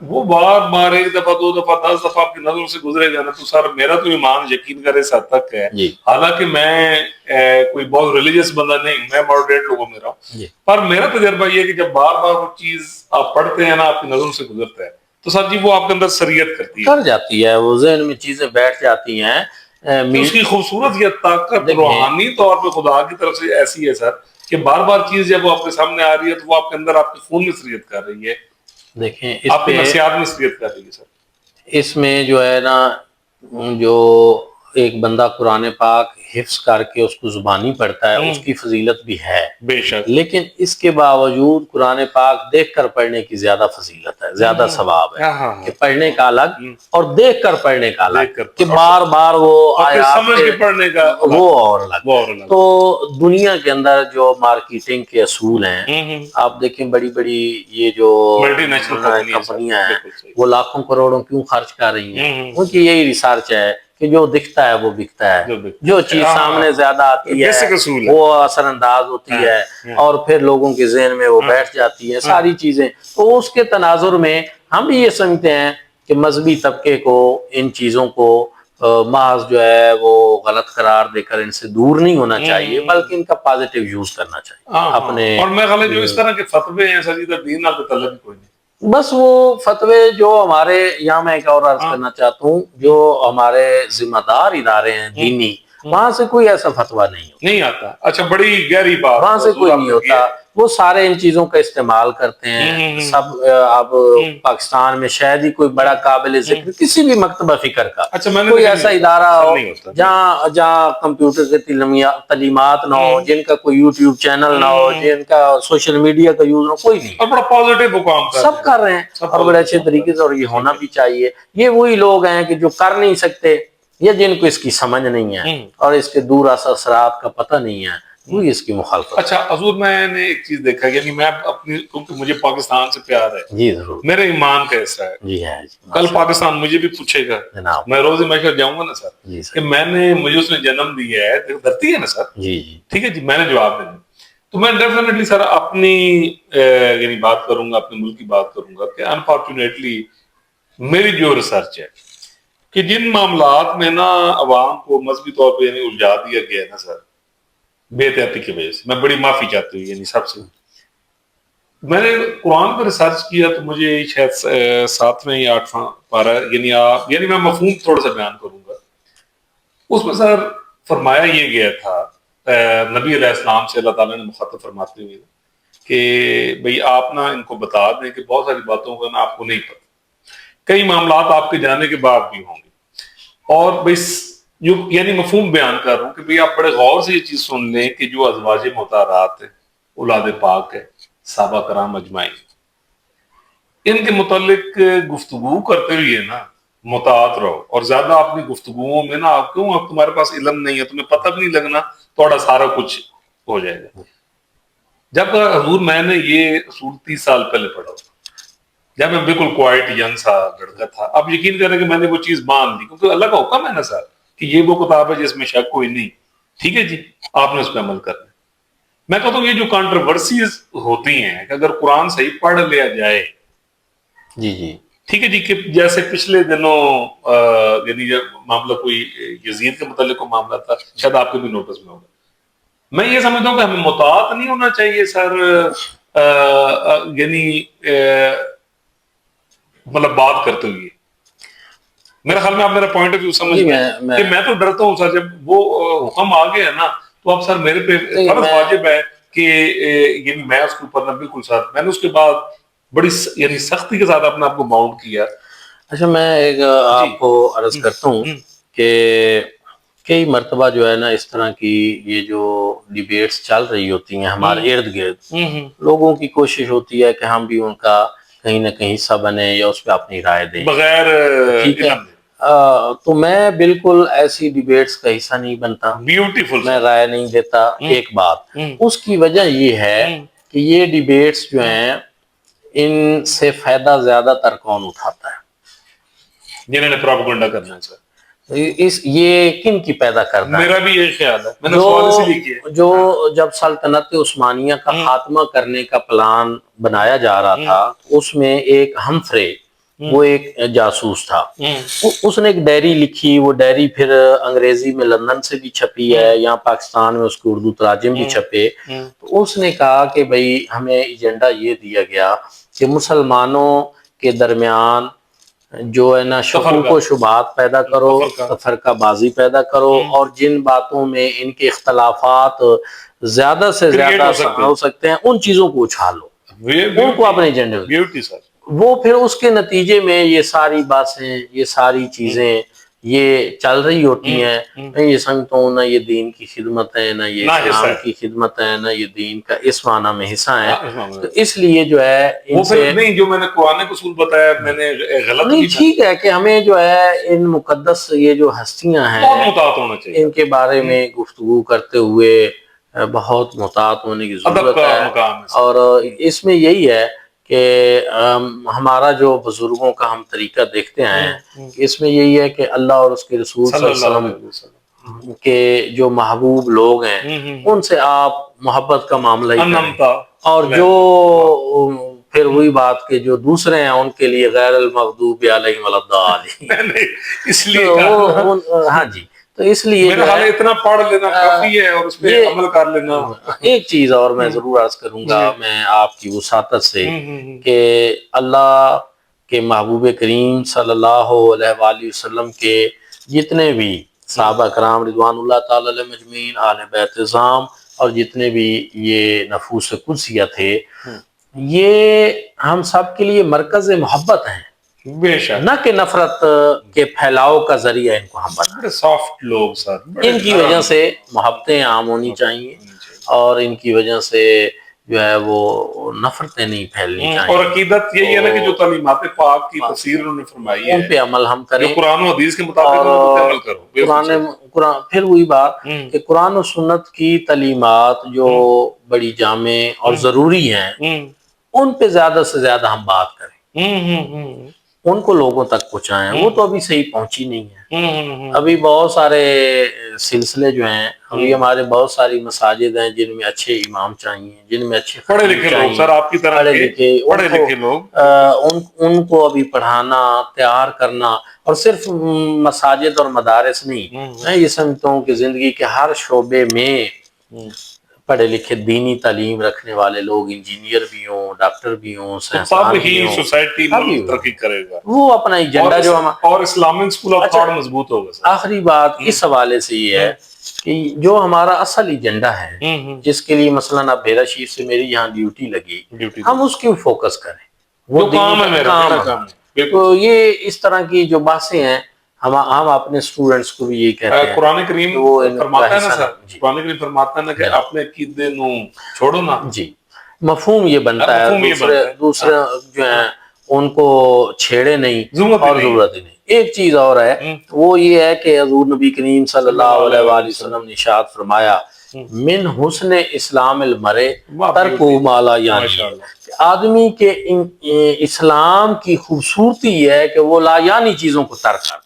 وہ بار بار ایک دفعہ 2 دفعہ 10 دفعہ آپ کی نظروں سے گزرے گا نا تو سر میرا تو ایمان یقین کرے اس حد تک ہے. حالانکہ میں کوئی بہت ریلیجس بندہ نہیں، میں ماڈریٹ لوگوں میں رہا ہوں، پر میرا تجربہ یہ ہے کہ جب بار بار وہ چیز آپ پڑھتے ہیں نا، آپ کی نظروں سے گزرتا ہے تو سر جی وہ آپ کے اندر سریت کرتی ہے، کر جاتی ہے، وہ ذہن میں چیزیں بیٹھ جاتی ہیں. اس کی خوبصورت یا طاقت روحانی طور پہ خدا کی طرف سے ایسی ہے سر کہ بار بار چیز جب وہ آپ کے سامنے آ رہی ہے تو وہ آپ کے اندر آپ کے خون میں سریت کر رہی ہے. دیکھیں آپ کی نفسیات میں سریت کر رہی ہے سر. اس میں جو ہے نا، جو ایک بندہ قرآن پاک حفظ کر کے اس کو زبانی پڑھتا ہے اس کی فضیلت بھی ہے بے شک، لیکن اس کے باوجود قرآن پاک دیکھ کر پڑھنے کی زیادہ فضیلت ہے، زیادہ ثواب ہے. کہ پڑھنے کا الگ اور دیکھ کر پڑھنے کا الگ، کہ بار بار وہ آیات سمجھ کے پڑھنے کا وہ اور الگ. تو دنیا کے اندر جو مارکیٹنگ کے اصول ہیں، آپ دیکھیں بڑی بڑی یہ جو ملٹی نیشنل کمپنیاں ہیں وہ لاکھوں کروڑوں کیوں خرچ کر رہی ہیں؟ ان کی یہی ریسرچ ہے کہ جو دکھتا ہے وہ بکتا ہے، جو چیز سامنے زیادہ آتی ہے وہ اثر انداز ہوتی ہے اور پھر لوگوں کے ذہن میں وہ بیٹھ جاتی ہے ساری چیزیں. تو اس کے تناظر میں ہم بھی یہ سمجھتے ہیں کہ مذہبی طبقے کو ان چیزوں کو محض جو ہے وہ غلط قرار دے کر ان سے دور نہیں ہونا چاہیے بلکہ ان کا پازیٹیو یوز کرنا چاہیے اپنے. اور میں خیال ہے جو اس طرح کے فتوے ہیں سجیدہ دین نال تو تعلق کوئی نہیں. بس وہ فتوے جو ہمارے یہاں میں ایک اور عرض کرنا چاہتا ہوں، جو ہمارے ذمہ دار ادارے ہیں دینی، وہاں سے کوئی ایسا فتویٰ نہیں آتا. اچھا بڑی گہری بات، وہاں سے کوئی نہیں ہوتا. وہ سارے ان چیزوں کا استعمال کرتے ہیں سب. اب پاکستان میں شاید ہی کوئی بڑا قابل ذکر کسی بھی مکتبہ فکر کا کوئی ایسا ادارہ ہو جہاں کمپیوٹر کے تعلیمات نہ ہو، جن کا کوئی یوٹیوب چینل نہ ہو، جن کا سوشل میڈیا کا یوز نہ، کوئی نہیں. اور بڑا پازیٹیو کام سب کر رہے ہیں اور بڑے اچھے طریقے سے، اور یہ ہونا بھی چاہیے. یہ وہی لوگ ہیں کہ جو کر نہیں سکتے یا جن کو اس کی سمجھ نہیں ہے اور اس کے دور اثرات کا پتہ نہیں ہے، وہی اس کی مخالفت. اچھا حضور میں نے ایک چیز دیکھا، یعنی میں اپنی، کیونکہ مجھے پاکستان سے پیار ہے، جی ضرور، میرے ایمان کا حصہ ہے. جی ہے. کل پاکستان مجھے بھی پوچھے گا، میں روز محشر جاؤں گا نا سر کہ میں نے، مجھے اس نے جنم دیا ہے، دھرتی ہے نا سر، جی ٹھیک ہے جی، میں نے جواب دینا. تو میں ڈیفینیٹلی سر اپنی یعنی بات کروں گا، اپنے ملک کی بات کروں گا کہ انفارچونیٹلی میری جو ریسرچ ہے کہ جن معاملات میں نا عوام کو مذہبی طور پہ یعنی الجھا دیا گیا ہے نا سر، بے احتیاطی کی وجہ سے، میں بڑی معافی چاہتی ہوں. یعنی سب سے میں نے قرآن پر ریسرچ کیا تو مجھے شاید 7ویں یا 8واں پارہ، یعنی میں مفہوم تھوڑا سا بیان کروں گا. اس میں سر فرمایا یہ گیا تھا نبی علیہ السلام سے، اللہ تعالیٰ نے مخاطب فرماتے ہوئے کہ بھئی آپ نا ان کو بتا دیں کہ بہت ساری باتوں کا نا آپ کو نہیں پتہ، کئی معاملات آپ کے جانے کے بعد بھی ہوں گے. اور بھئی جو یعنی مفہوم بیان کر رہا ہوں کہ بھئی آپ بڑے غور سے یہ چیز سن لیں کہ جو ازواج مطہرات ہیں، اولاد پاک ہے، صحابہ کرام اجمعین، ان کے متعلق گفتگو کرتے ہوئے نا مطاعت رہو. اور زیادہ اپنی گفتگوؤں میں نا آپ کیوں، اب تمہارے پاس علم نہیں ہے، تمہیں پتہ بھی نہیں لگنا، تھوڑا سارا کچھ ہو جائے گا. جب حضور میں نے یہ اصول 30 سال پہلے پڑھا تھا، جب میں بالکل کوائٹ ینگ سا لڑکا تھا، اب یقین کریں کہ میں نے وہ چیز مان لی، کیونکہ اللہ کا حکم ہے نا سر کہ یہ وہ کتاب ہے جس میں شک کوئی نہیں، ٹھیک ہے جی، آپ نے اس پہ عمل کرنا ہے. میں کہتا ہوں یہ جو کانٹروورسیز ہوتی ہیں کہ اگر قرآن صحیح پڑھ لیا جائے، جی ٹھیک ہے جی، کہ جیسے پچھلے دنوں یعنی جب معاملہ کوئی یزید کے متعلق کوئی معاملہ تھا، شاید آپ کے بھی نوٹس میں ہوگا. میں یہ سمجھتا ہوں کہ ہمیں مطاعت نہیں ہونا چاہیے سر، یعنی مطلب بات کرتے ہوئے. میرے خیال میں آپ میرا پوائنٹ آف ویو سمجھ گئے کہ میں تو ڈرتا ہوں سر جب وہ حکم آ گیا نا تو اب سر میرے پہ فرض واجب ہے کہ یعنی میں اس کے اوپر نہ بالکل سر، میں نے اس کے بعد بڑی یعنی سختی کے ساتھ اپنے آپ کو باؤنڈ کیا. اچھا میں ایک آپ کو عرض کرتا ہوں کہ کئی مرتبہ جو ہے نا اس طرح کی یہ جو ڈیبیٹس چل رہی ہوتی ہیں ہمارے ارد گرد، لوگوں کی کوشش ہوتی ہے کہ ہم بھی ان کا کہیں نہ کہیں حصہ بنے یا اس پہ اپنی رائے دیں بغیر ٹھیک ہے علم تو میں بالکل ایسی ڈیبیٹس کا حصہ نہیں بنتا بیوٹیفل میں رائے نہیں دیتا ایک بات اس کی وجہ یہ ہے کہ یہ ڈیبیٹس جو ہیں ان سے فائدہ زیادہ تر کون اٹھاتا ہے جنہوں نے پروپیگنڈا کرنا ہے سر یہ کن کی پیدا کرتا ہے میرا بھی یہ خیال ہے میں نے سوال اسی لیے کیا جو جب سلطنت عثمانیہ کا خاتمہ کرنے کا پلان بنایا جا رہا تھا اس میں ایک ہمفرے وہ ایک جاسوس تھا اس نے ایک ڈائری لکھی وہ ڈائری پھر انگریزی میں لندن سے بھی چھپی ہے یہاں پاکستان میں اس کے اردو تراجم بھی چھپے تو اس نے کہا کہ بھئی ہمیں ایجنڈا یہ دیا گیا کہ مسلمانوں کے درمیان جو ہے نا شکوک و شبہات پیدا کرو تفرقہ بازی پیدا کرو اور جن باتوں میں ان کے اختلافات زیادہ سے زیادہ ہو سکتے ہیں ان چیزوں کو اچھالو ان کو اپنے ایجنڈے وہ پھر اس کے نتیجے میں یہ ساری باتیں یہ ساری چیزیں یہ چل رہی ہوتی ہیں میں یہ سمجھتا ہوں نہ یہ دین کی خدمت ہے نہ یہ اسلام کی خدمت ہے نہ یہ دین کا اس معنی میں حصہ ہے تو اس لیے جو ہے ان سے نہیں جو میں نے قرآن کے اصول بتایا میں نے غلط نہیں ٹھیک ہے کہ ہمیں جو ہے ان مقدس یہ جو ہستیاں ہیں محتاط ہونا چاہیے ان کے بارے میں گفتگو کرتے ہوئے بہت محتاط ہونے کی ضرورت ہے اور اس میں یہی ہے کہ ہمارا جو بزرگوں کا ہم طریقہ دیکھتے ہیں اس میں یہی ہے کہ اللہ اور اس کے رسول صلی اللہ علیہ وسلم کے جو محبوب لوگ ہیں ان سے آپ محبت کا معاملہ ہی کریں اور جو پھر وہی بات کہ جو دوسرے ہیں ان کے لیے غیر المغضوب علیہم ولا الضالین اس لیے ہاں جی تو اس لیے میرا حال اتنا پڑھ لینا کافی ہے اور اس پہ عمل کر لینا ایک چیز اور میں ضرور عرض کروں گا میں آپ کی وسعت سے کہ اللہ کے محبوب کریم صلی اللہ علیہ وآلہ وسلم کے جتنے بھی صحابہ کرام رضوان اللہ تعالی علیہ مجمعین اہل بیت اعظام اور جتنے بھی یہ نفوس قدسیہ تھے یہ ہم سب کے لیے مرکز محبت ہیں بے شک نہ کہ نفرت کے پھیلاؤ کا ذریعہ ان کو ہم بنا سافٹ لوگ سر ان کی وجہ سے محبتیں عام ہونی چاہیے اور ان کی وجہ سے جو ہے وہ نفرتیں نہیں پھیلنی چاہیے اور عقیدت یہی ہے نا کہ جو تعلیمات پاک کی تفسیر انہوں نے فرمائی ہے ان پہ عمل ہم کریں جو قرآن و حدیث کے مطابق عمل کرو قرآن پھر وہی بات کہ قرآن و سنت کی تعلیمات جو بڑی جامع اور ضروری ہیں ان پہ زیادہ سے زیادہ ہم بات کریں ان کو لوگوں تک پہنچائیں وہ تو ابھی صحیح پہنچی نہیں ہے ابھی بہت سارے سلسلے جو ہیں ابھی ہمارے بہت ساری مساجد ہیں جن میں اچھے امام چاہیے جن میں اچھے پڑھے لکھے لوگ سر آپ کی طرح پڑھے لکھے لوگ ان کو ابھی پڑھانا تیار کرنا اور صرف مساجد اور مدارس نہیں میں یہ سمجھتا ہوں کہ زندگی کے ہر شعبے میں پڑھے لکھے دینی تعلیم رکھنے والے لوگ انجینئر بھی ہوں ڈاکٹر بھی ہوں تب ہی سوسائٹی ترقی کرے گا وہ اپنا ایجنڈا جو اور اسلامک اسکول آف تھاٹ مضبوط ہوگا آخری بات اس حوالے سے یہ ہے کہ جو ہمارا اصل ایجنڈا ہے جس کے لیے مثلاً اب بھیرا شریف سے میری یہاں ڈیوٹی لگی ہم اس کی فوکس کریں وہ کام ہے تو یہ اس طرح کی جو باتیں ہیں ہم اپنے اسٹوڈنٹس کو بھی یہی کہتے ہیں قرآن کریم فرماتا ہے نا سر قرآن کریم فرماتا ہے نا کہ اپنے عقیدے نو چھوڑو نا جی مفہوم یہ بنتا ہے دوسرے جو ہیں ان کو چھیڑے نہیں اور ضرورت ہی نہیں ایک چیز اور ہے وہ یہ ہے کہ حضور نبی کریم صلی اللہ علیہ وآلہ وسلم نے ارشاد فرمایا من حسن اسلام المرء ترک ما لا یعنی آدمی کے اسلام کی خوبصورتی یہ ہے کہ وہ لا یعنی چیزوں کو ترک کرتے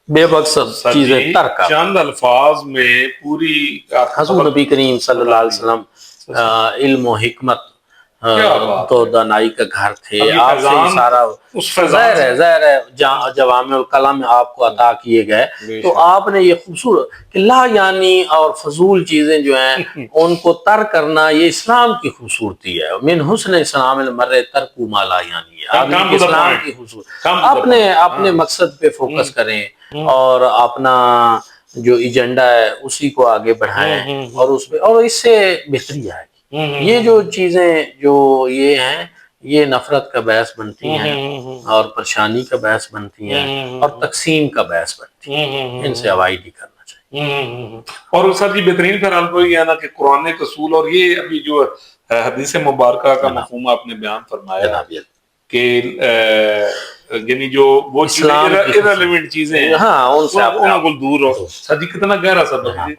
بے مقصد چیزیں ترک کرتے چند الفاظ میں پوری حضور نبی کریم صلی اللہ علیہ وسلم علم و حکمت تو دانائی کا گھر تھے آپ سے ہی سارا ظاہر ہے جوامع الکلام میں آپ کو عطا کیے گئے تو آپ نے یہ خوبصورت کہ لا یعنی اور فضول چیزیں جو ہیں ان کو ترک کرنا یہ اسلام کی خوبصورتی ہے من حسن اسلام المرء ترک ما لا یعنی آدمی کے اسلام کی خوبصورتی اپنے مقصد پہ فوکس کریں اور اپنا جو ایجنڈا ہے اسی کو آگے بڑھائیں اور اس پہ اور اس سے بہتری آئے گی یہ جو چیزیں جو یہ ہیں یہ نفرت کا باعث بنتی ہیں اور پریشانی کا باعث بنتی ہیں اور تقسیم کا باعث بنتی ہیں ان سے اوائڈ ہی کرنا چاہیے اور سر جی بہترین خیال تو یہ ہے نا کہ قرآن کے اصول اور یہ ابھی جو حدیث مبارکہ کا مفہوم آپ نے بیان فرمایا کہ یعنی جو وہ irrelevant چیزیں ہیں ان سے کو دور ہو. سر جی کتنا گہرا سبق ہے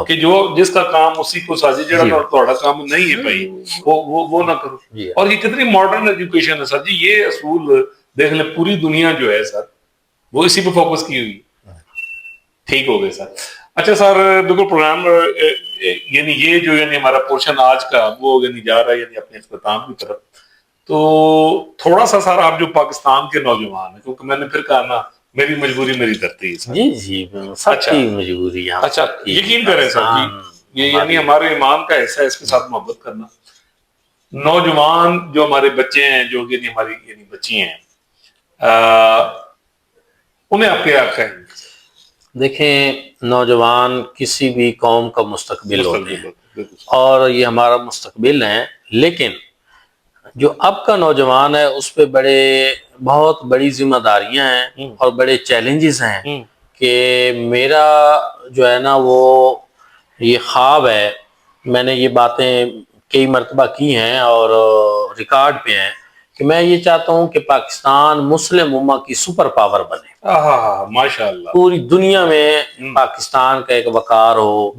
کہ جو جس کا کام اسی کو سازی جڑا تھوڑا کام نہیں ہے بھائی وہ نہ کرو. اور یہ کتنی ماڈرن ایجوکیشن ہے سر جی. یہ اصول دیکھ لیں پوری دنیا جو ہے سر وہ اسی پہ فوکس کی ہوئی. ٹھیک ہو گئے سر. اچھا سر بالکل پروگرام یعنی یہ جو یعنی ہمارا پورشن آج کا وہ یعنی جا رہا ہے یعنی اپنے اختتام کی طرف. تو تھوڑا سا سر آپ جو پاکستان کے نوجوان ہیں کیونکہ میں نے پھر کہا نا میری مجبوری میری دھرتی ہے. جی جی سب کی مجبوری. اچھا یقین کریں سر جی یہ یعنی ہمارے ایمان کا حصہ ہے اس کے ساتھ محبت کرنا. نوجوان جو ہمارے بچے ہیں جو یعنی ہماری یعنی بچی ہیں انہیں آپ کیا کہیں؟ دیکھیں نوجوان کسی بھی قوم کا مستقبل ہوتے ہیں اور یہ ہمارا مستقبل ہے. لیکن جو اب کا نوجوان ہے اس پہ بہت بڑی ذمہ داریاں ہیں اور بڑے چیلنجز ہیں کہ میرا جو ہے نا وہ یہ خواب ہے. میں نے یہ باتیں کئی مرتبہ کی ہیں اور ریکارڈ پہ ہیں کہ میں یہ چاہتا ہوں کہ پاکستان مسلم امہ کی سپر پاور بنے. ماشاءاللہ پوری دنیا میں پاکستان کا ایک وقار ہو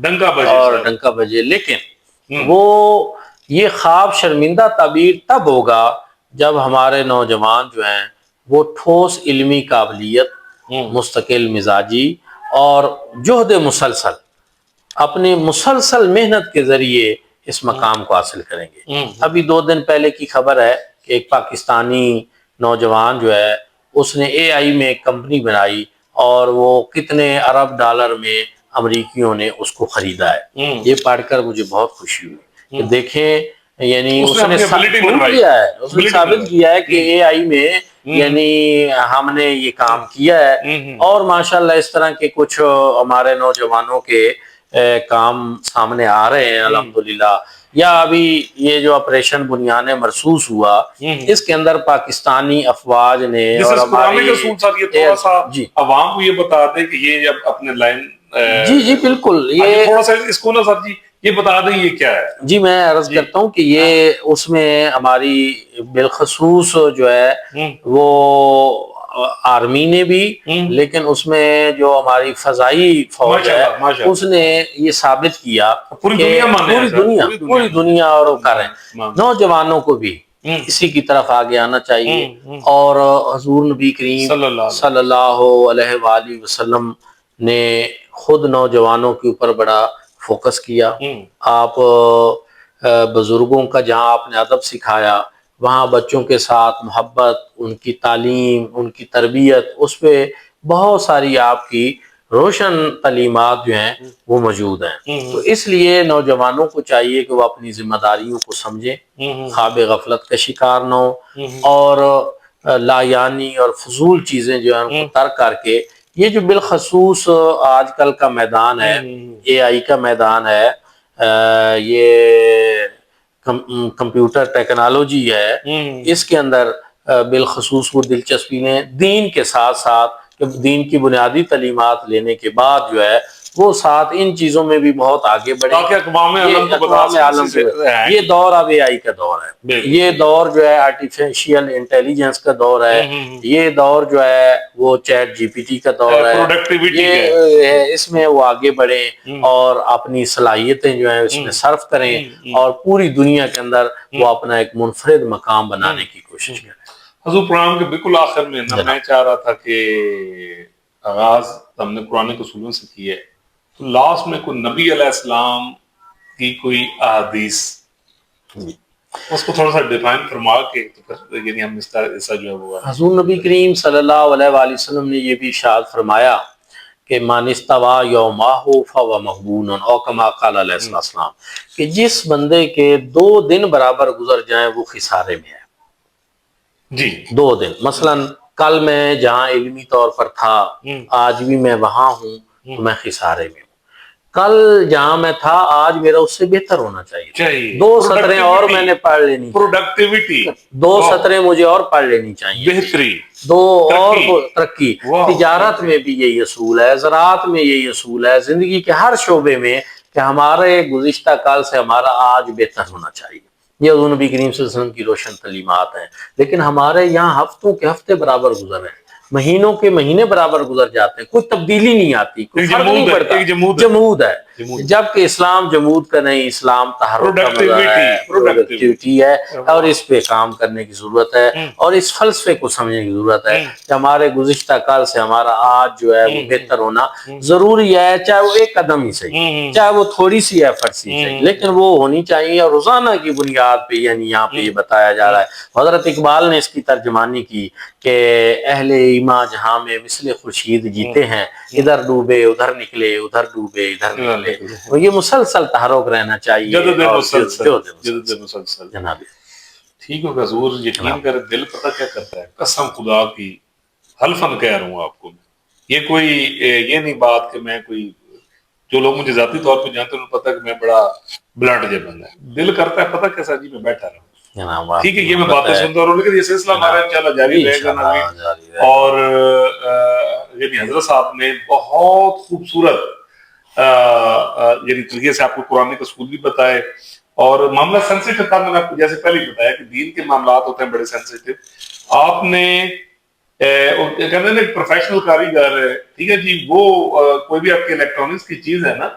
اور ڈنکا بجے. لیکن وہ یہ خواب شرمندہ تعبیر تب ہوگا جب ہمارے نوجوان جو ہیں وہ ٹھوس علمی قابلیت مستقل مزاجی اور جہد مسلسل اپنی مسلسل محنت کے ذریعے اس مقام کو حاصل کریں گے. ابھی 2 دن پہلے کی خبر ہے کہ ایک پاکستانی نوجوان جو ہے اس نے AI میں ایک کمپنی بنائی اور وہ کتنے ارب ڈالر میں امریکیوں نے اس کو خریدا ہے. یہ پڑھ کر مجھے بہت خوشی ہوئی کہ دیکھیں یعنی اس نے ثابت کیا ہے کہ AI میں یعنی ہم نے یہ کام کیا ہے. اور ماشاءاللہ اس طرح کے کچھ ہمارے نوجوانوں کے کام سامنے آ رہے ہیں الحمدللہ. یا ابھی یہ جو آپریشن بنیان مرصوص ہوا اس کے اندر پاکستانی افواج نے اور ہماری عوام کو یہ بتا دیں کہ یہ جب اپنے لائن جی بالکل یہ تھوڑا سا اس کو نا سر جی یہ بتا دیں یہ کیا ہے. جی میں عرض کرتا ہوں کہ یہ اس میں ہماری بالخصوص جو ہے وہ آرمی نے بھی لیکن اس میں جو ہماری فضائی فوج ہے اس نے یہ ثابت کیا پوری دنیا اور کر رہے ہیں. نوجوانوں کو بھی اسی کی طرف آگے آنا چاہیے. اور حضور نبی کریم صلی اللہ علیہ وآلہ وسلم نے خود نوجوانوں کے اوپر بڑا فوکس کیا. آپ بزرگوں کا جہاں آپ نے ادب سکھایا وہاں بچوں کے ساتھ محبت ان کی تعلیم ان کی تربیت اس پہ بہت ساری آپ کی روشن تعلیمات جو ہیں وہ موجود ہیں. تو اس لیے نوجوانوں کو چاہیے کہ وہ اپنی ذمہ داریوں کو سمجھیں خواب غفلت کا شکار نہ ہو اور لایانی اور فضول چیزیں جو ہیں ان کو ترک کر کے یہ جو بالخصوص آج کل کا میدان ہے AI کا میدان ہے یہ کمپیوٹر ٹیکنالوجی ہے اس کے اندر بالخصوص وہ دلچسپی لیں دین کے ساتھ ساتھ دین کی بنیادی تعلیمات لینے کے بعد جو ہے وہ ساتھ ان چیزوں میں بھی بہت آگے بڑھے. یہ دور اب AI کا دور ہے. یہ دور جو ہے آرٹیفیشیل انٹیلیجنس کا دور ہے. یہ دور جو ہے وہ چیٹ GPT کا دور ہے. اس میں وہ آگے بڑھیں اور اپنی صلاحیتیں جو ہیں اس میں صرف کریں اور پوری دنیا کے اندر وہ اپنا ایک منفرد مقام بنانے کی کوشش کریں. حضور پروگرام کے بالکل آخر میں میں چاہ رہا تھا کہ آغاز ہم نے قرآن کے اصولوں سے کی ہے تو لاسٹ میں کوئی نبی علیہ السلام کی کوئی احادیث اس کو تھوڑا سا ڈیفائن فرما کے یعنی ہم اس کا ایسا جو ہے وہ حضور نبی کریم صلی اللہ علیہ وآلہ وسلم نے یہ بھی ارشاد فرمایا کہ من استوى یومہ فهو مغبون او کما قال علیہ السلام کہ جس بندے کے 2 دن برابر گزر جائیں وہ خسارے میں ہے. جی 2 دن مثلا کل میں جہاں علمی طور پر تھا آج بھی میں وہاں ہوں تو میں خسارے میں ہوں. کل جہاں میں تھا آج میرا اس سے بہتر ہونا چاہیے. 2 سطریں اور میں نے پڑھ لینی پروڈکٹیوٹی 2 سطریں مجھے اور پڑھ لینی چاہیے بہتری 2 اور ترقی. تجارت میں بھی یہی اصول ہے زراعت میں یہی اصول ہے زندگی کے ہر شعبے میں کہ ہمارے گزشتہ کال سے ہمارا آج بہتر ہونا چاہیے. یہ حضور نبی کریم صلی اللہ علیہ وسلم کی روشن تعلیمات ہیں. لیکن ہمارے یہاں ہفتوں کے ہفتے برابر گزر رہے ہیں، مہینوں کے مہینے برابر گزر جاتے ہیں، کوئی تبدیلی نہیں آتی، کوئی فرق نہیں پڑتا. جمود ہے. جبکہ اسلام جمود کا نہیں، اسلام تحرک کا مظہر ہے، پروڈکٹیوٹی ہے، اور اس پہ کام کرنے کی ضرورت ہے، اور اس فلسفے کو سمجھنے کی ضرورت ہے کہ ہمارے گزشتہ کال سے ہمارا آج جو ہے وہ بہتر ہونا ضروری ہے، چاہے وہ ایک قدم ہی صحیح، چاہے وہ تھوڑی سی ایفرٹ سی صحیح، لیکن وہ ہونی چاہیے. اور روزانہ کی بنیاد پہ یعنی یہاں پہ یہ بتایا جا رہا ہے. حضرت اقبال نے اس کی ترجمانی کی کہ اہل ایماں جہاں میں مثل خورشید جیتے ہیں، ادھر ڈوبے ادھر نکلے، ادھر ڈوبے ادھر نکلے. تو یہ مسلسل تحرک رہنا چاہیے، جدد مسلسل. جناب ٹھیک ہوگا حضور، یقین کر دل پتہ کیا کرتا ہے، قسم خدا کی حلفاً کہہ رہا ہوں آپ کو، یہ کوئی یہ نہیں بات کہ میں کوئی، جو لوگ مجھے ذاتی طور پہ جانتے ہیں انہیں پتہ کہ میں بڑا بلانٹ جے بندہ ہے. دل کرتا ہے پتہ کیسا جی میں بیٹھا رہا ہوں، ٹھیک ہے یہ میں باتیں سنتا رہا ہوں، لیکن یہ سلسلہ ہمارا انشاءاللہ جاری رہے گا ناظرین. اور یعنی حضرت صاحب نے بہت خوبصورت یعنی طریقے سے آپ کو قرآن کے اصول بھی بتائے، اور معاملہ سینسیٹیو تھا. میں نے آپ کو جیسے پہلے ہی بتایا کہ دین کے معاملات ہوتے ہیں بڑے سینسیٹیو. آپ نے کہتے ہیں ایک پروفیشنل کاریگر ہے، ٹھیک ہے جی، وہ کوئی بھی آپ کے الیکٹرانکس کی چیز ہے نا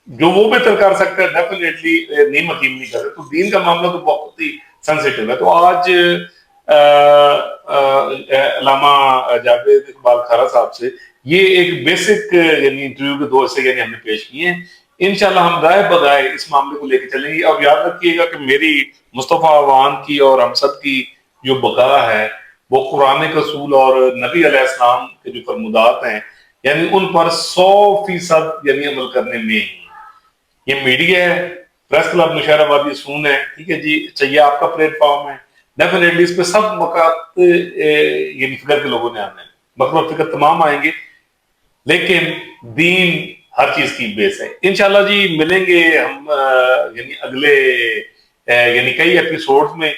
جو وہ بہتر کر سکتا ہے، ڈیفینیٹلی نیم حکیم نہیں کرے. تو دین کا معاملہ تو بہت ہی سینسیٹیو ہے. تو آج علامہ جاوید اقبال کھارا صاحب سے یہ ایک بیسک یعنی انٹرویو کے دو حصے یعنی ہم نے پیش کیے ہیں. انشاءاللہ ہم رائے بدائے اس معاملے کو لے کے چلیں گے. اور یاد رکھیے گا کہ میری مصطفیٰ عوان کی اور ہم سب کی جو بقا ہے وہ قرآن کے اصول اور نبی علیہ السلام کے جو فرمودات ہیں یعنی ان پر 100% یعنی عمل کرنے میں. یہ میڈیا ہے، پریس کلب نوشہرہ وادی سون ہے، ٹھیک ہے جی، چاہیے آپ کا پلیٹ فارم ہے، ڈیفینیٹلی اس پہ سب مقاط یعنی فکر کے لوگوں نے آنا ہے، مطلب فکر تمام آئیں گے، لیکن دین ہر چیز کی بیس ہے. انشاءاللہ جی ملیں گے ہم یعنی اگلے یعنی کئی ایپیسوڈ میں.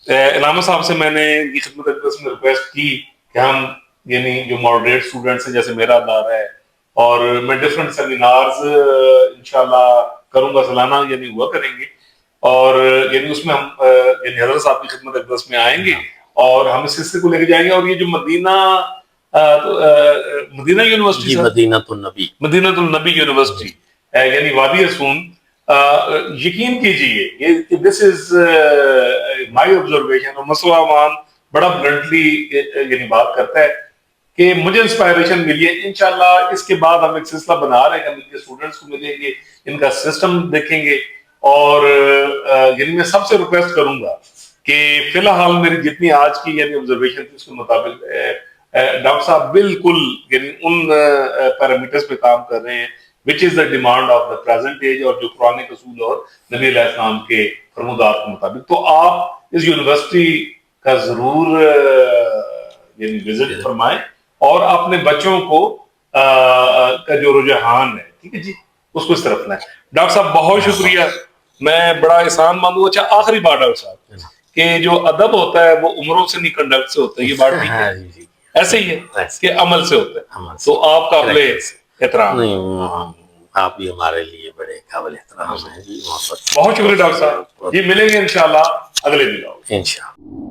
علامہ صاحب سے میں نے یہ خدمت اقدس میں ریکویسٹ کی کہ ہم یعنی جو ماڈریٹ اسٹوڈنٹس ہیں جیسے میرا ادارہ ہے، اور میں ڈفرنٹ سیمینارز انشاءاللہ کروں گا، سالانہ یعنی ہوا کریں گے، اور یعنی اس میں ہم یعنی حضرت صاحب کی خدمت اقدس میں آئیں گے اور ہم اس سلسلے کو لے کے جائیں گے. اور یہ جو مدینہ یونیورسٹی، مدینہ النبی یونیورسٹی یعنی وادی سون، یقین کیجئے یہ دس از مائی آبزرویشن. اور مسئلہ عوام بڑا بلنٹلی یعنی بات کرتا ہے کہ مجھے انسپائریشن ملی ہے. انشاءاللہ اس کے بعد ہم ایک سلسلہ بنا رہے ہیں، ہم ان کے اسٹوڈنٹس کو ملیں گے، ان کا سسٹم دیکھیں گے، اور یعنی میں سب سے ریکویسٹ کروں گا کہ فی الحال میری جتنی آج کی یعنی آبزرویشن تھی اس کے مطابق ڈاکٹر صاحب بالکل یعنی ان پیرامیٹرز پہ کام کر رہے ہیں which is the demand of the present age، اور جو قرآن کے اصول اور نبی علیہ السلام کے فرمودات کے مطابق. تو آپ اس یونیورسٹی کا ضرور یعنی وزٹ فرمائیں، اور اپنے بچوں کو کا جو رجحان ہے ٹھیک ہے جی اس کو اس طرف لائیں. ڈاکٹر صاحب بہت شکریہ، میں بڑا احسان مانوں. اچھا آخری بات ڈاکٹر صاحب کہ جو ادب ہوتا ہے وہ عمروں سے نہیں کنڈکٹ سے ہوتا ہے، یہ بات ٹھیک ہے؟ ایسے ہی ہے کہ عمل سے ہوتا ہے. تو آپ قابل احترام، آپ بھی ہمارے لیے بڑے قابل احترام ہیں جی. بہت شکریہ ڈاکٹر صاحب جی. ملیں گے انشاءاللہ اگلے دن. انشاءاللہ.